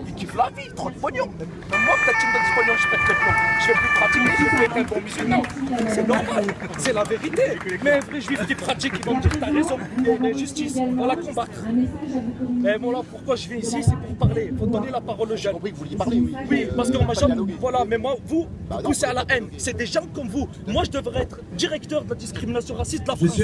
il kiffe la vie, trop de pognon. Même moi, peut-être tu me donnes du pognon, je pète le plomb. Je vais plus pratiquer, je vais être un bon musulman. C'est normal, c'est la vérité. Mais un vrai juif qui pratique, ils vont me dire t'as raison. Et justice, on va la combattre. Et voilà pourquoi je viens ici, c'est pour parler. Il faut donner la parole aux jeunes. Oui, vous vouliez parler, oui. Oui, parce qu'on m'a jamais. Voilà, mais moi, vous poussez à la haine. C'est des gens comme vous. Moi, je devrais être directeur de la discrimination raciste de la France.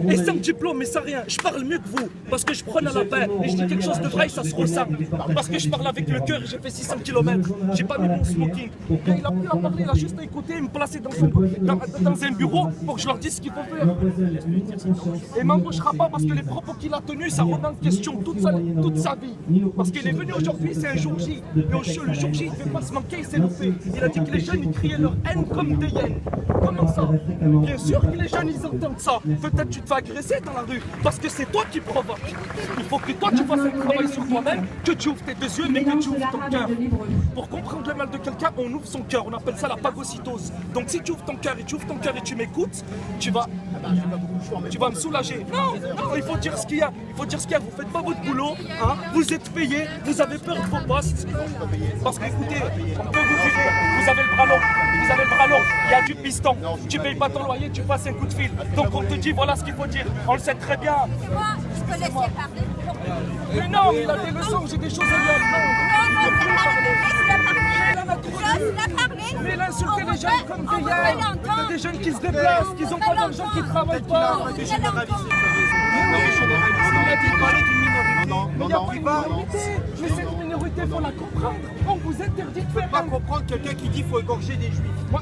Et sans diplôme, mais sans rien. Je parle mieux que vous. Parce que je prône à la paix. Et je dis quelque chose de vrai, ça se ressent. Parce que je parle avec le cœur et j'ai fait 600 km. J'ai pas mis mon smoking. Et il a plus à parler, il a juste à écouter et me placer dans un bureau pour que je leur dise ce qu'il faut faire. Et m'embauchera pas parce que les propos qu'il a tenus, ça remet en question toute sa vie. Parce qu'il est venu aujourd'hui, c'est un jour J. Et le jour J, il ne devait pas se manquer, il s'est loupé. Il a dit que les jeunes, ils criaient leur haine comme des hyènes. Comment ça? Bien sûr que les jeunes, ils entendent ça. Peut-être tu te fais agresser dans la rue. Parce que c'est toi qui provoques. Il faut que toi, tu fasses un travail sur toi-même, que tu ouvres tes deux yeux, mais que tu ouvres ton cœur. Pour comprendre le mal de quelqu'un, on ouvre son cœur. On appelle ça la phagocytose. Donc si tu ouvres ton cœur et tu m'écoutes, tu vas me soulager. Non, il faut dire ce qu'il y a. Il faut dire ce qu'il y a. Vous faites pas votre boulot, hein. Vous êtes payé, vous avez peur de vos postes. Parce que écoutez, on peut vous virer. Vous avez le bras long. Il y a du piston. Tu payes pas ton loyer, tu passes un coup de fil. Donc on te dit voilà ce qu'il faut dire. On le sait très bien. Moi, je peux laisser parler. Mais non, il a des leçons, j'ai des choses à lui apprendre. Laisse-le parler. Mais il a insulté les jeunes comme des hyènes. Des jeunes qui se déplacent, qui n'ont pas d'argent, qui ne travaillent pas. Il a dit parler d'une minorité. Mais il n'y a pas de minorité. Mais cette minorité, il faut la comprendre. On vous interdit de faire Pas comprendre quelqu'un qui dit qu'il faut égorger des juifs. Moi,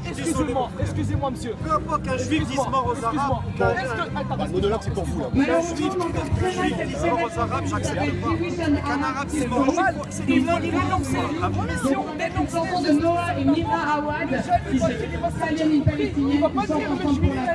excusez-moi, monsieur. Peu importe qu'un juif dise mort aux arabes. Le monologue, c'est pour vous. Qu'un juif dise mort aux arabes, j'accepte pas. Qu'un arabe dise mort aux juifs, c'est il faut les dénoncer. Si on dénonce de Noah et Mira Awad, qui se salient une Palestinienne. il va pas dire le juif est un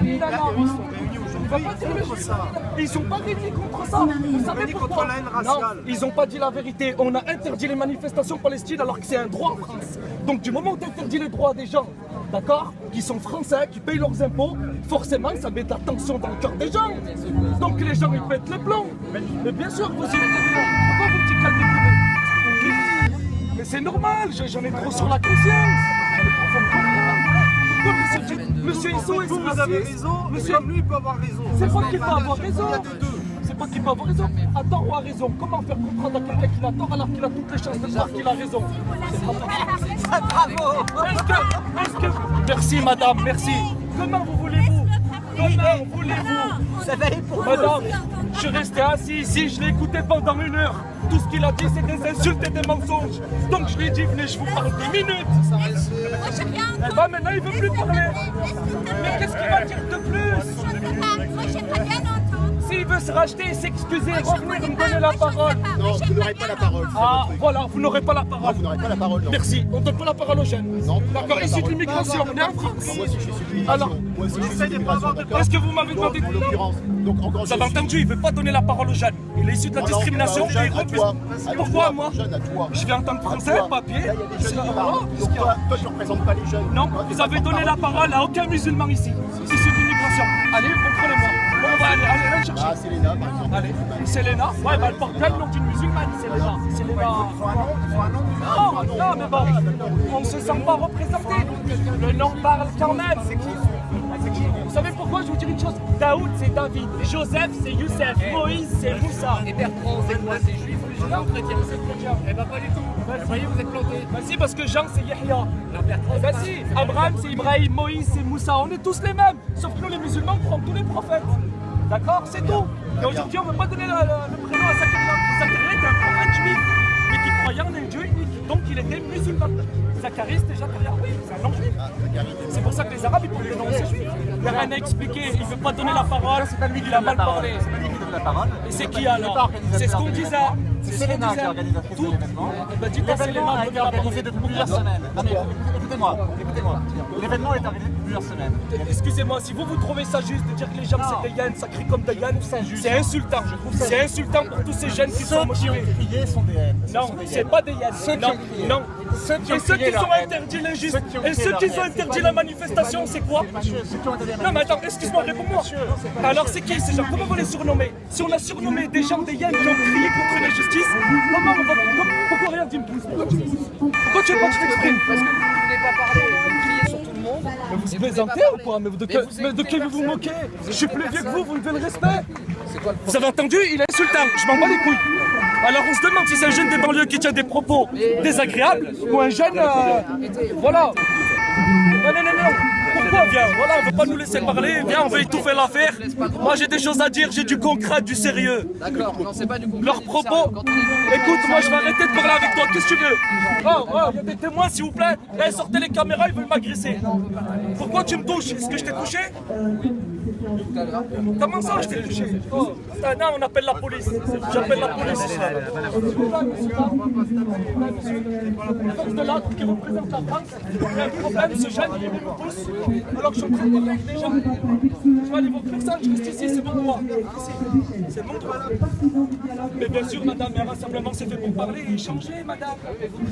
ils sont pas réunis contre ça. Vous savez pourquoi? Non, ils ont pas dit la vérité. On a interdit les manifestations palestiniennes alors que c'est un droit en France. Donc du moment où tu interdis les droits des gens, d'accord, qui sont français, qui payent leurs impôts, forcément ça met de la tension dans le cœur des gens. Donc les gens ils pètent les plombs. Mais bien sûr que vous y êtes. Pourquoi vous dites calmez-vous? Mais c'est normal, j'en ai trop sur la conscience. Monsieur Issou, vous avez raison, monsieur, comme lui, il peut avoir raison. C'est pas qu'il peut avoir raison. C'est pas qu'il peut avoir raison. A tort ou a raison? Comment faire comprendre à quelqu'un qu'il a tort alors qu'il a toutes les chances de croire qu'il a raison? Bravo. Est-ce que... Merci madame, merci. Comment voulez-vous? Madame, je suis resté assis ici, je l'ai écouté pendant 1 heure. Tout ce qu'il a dit, c'est des insultes et des mensonges. Donc je lui ai dit, venez, je vous parle 2 minutes. Eh ben maintenant, il veut plus parler. Mais qu'est-ce qu'il va dire de plus? S'il veut se racheter, s'excuser, revenir me donner la parole. Non, vous n'aurez pas la parole. Ah, voilà, vous n'aurez pas la parole. Non, vous n'aurez pas la parole. Non. Merci, on ne donne pas la parole aux jeunes. Non. D'accord, issu de l'immigration, on est en France. Moi aussi, je suis issu de l'immigration. Alors, moi aussi, je suis issu de l'immigration. est-ce que vous m'avez demandé de... En l'occurrence, donc encore Vous avez entendu, il ne veut pas donner la parole aux jeunes. Il est issu de la discrimination et il refuse. Pourquoi moi? Je viens en tant que français, papier. Il y a des jeunes qui parlent. Donc toi, tu ne représentes pas les jeunes. Non, vous avez donné la parole à aucun musulman ici. Issu de l'immigration. Allez, comprenez-moi. On va aller le chercher. Ah, Selena, par exemple. Allez, Selena. Ouais, bah elle porte bien le nom d'une musulmane, Selena. Selena. Non, mais bon, on ne se sent pas représenté. Le nom parle quand même. C'est qui? Vous savez pourquoi? Je vous dire une chose. Daoud, c'est David. Joseph, c'est Youssef. Moïse, c'est Moussa. Et Bertrand, c'est quoi? C'est juif, musulman ou chrétien? C'est chrétien. Eh ben pas du tout. Vous voyez, vous êtes planté. Bah si, parce que Jean, c'est Yahya. Non, Bertrand, Bah si, Abraham, c'est Ibrahim. Moïse, c'est Moussa. On est tous les mêmes. Sauf que nous, les musulmans, on prend tous les prophètes. D'accord? C'est tout. Et aujourd'hui, on ne veut pas donner le prénom à Zacharia. Zacharia était un prophète juif, mais qui croyait en un Dieu unique. Donc il était musulman. Zacharie, c'était Zacharia. Oui, c'est un nom juif. C'est pour ça que les Arabes, ils portent des noms juifs. Il n'y a rien à expliquer. Il ne veut pas donner la parole. Il a mal parlé. C'est pas lui qui donne la parole. Et c'est qui alors? C'est ce qu'on disait. C'est Selena qui est organisatrice de l'événement. L'événement a été organisé depuis plusieurs semaines. Non mais écoutez-moi. L'événement a été organisé depuis plusieurs semaines. Excusez-moi, si vous trouvez ça juste de dire que les gens c'est des hyènes, ça crie comme des hyènes, c'est insultant. C'est insultant pour tous ces jeunes qui sont motivés. Ceux qui ont crié sont des haines. Non, c'est pas des hyènes. Non. Et ceux qui ont interdit l'injuste, et ceux qui ont interdit la manifestation, c'est quoi? Non mais attends, excuse-moi, réponds-moi. Alors c'est qui ces gens? Comment vous les surnommer? Si on a surnommé des gens des hyènes qui ont crié contre l'injustice, pourquoi rien dit me pousse? Pourquoi tu veux pas que je t'exprime? Parce que vous ne voulez pas parler, vous criez sur tout le monde. Mais vous plaisantez ou quoi? Mais de qui vous vous moquez? Je suis plus vieux que vous me devez le respect. C'est quoi le Vous avez entendu? Il est insultant, je m'en bats les couilles. Alors on se demande si c'est un jeune des banlieues qui tient des propos désagréables ou un jeune... voilà. Non. Pourquoi? Viens, voilà, on veut pas nous laisser parler, viens, on veut étouffer l'affaire. Moi j'ai des choses à dire, j'ai du concret, du sérieux. D'accord, non, c'est pas du concret. Leurs propos... Écoute, moi je vais arrêter de parler avec toi, qu'est-ce que tu veux? Oh, il y a des témoins s'il vous plaît. Eh, sortez les caméras, ils veulent m'agresser. Pourquoi tu me touches? Est-ce que je t'ai touché? Comment ça je t'ai touché? Non, on appelle la police. J'appelle la police. De l'autre qui représente la France, il y a un problème, ce jeune il me pousse alors que je suis en train de parler avec des gens. Je vais aller voir personne, je reste ici, c'est mon droit. C'est mon droit. Mais bien sûr, madame, un rassemblement c'est fait pour parler et échanger, madame.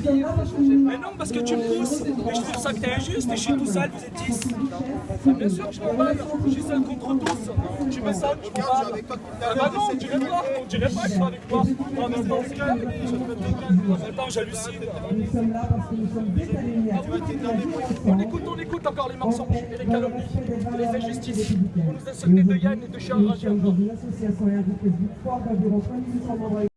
Mais non, parce que tu me pousses. Et je trouve ça que t'es injuste et je suis tout seul, vous êtes 10. Bien sûr que je m'en bats, je suis seul contre tous. Tu me sens, je m'en bats. Ah bah non, on dirait pas, on dirait pas que je suis avec toi. En même temps, c'est calme, en même temps, j'hallucine. On écoute encore les mensonges et les calomnies et les injustices. On nous a insulté de Yann et de Charles Rajian.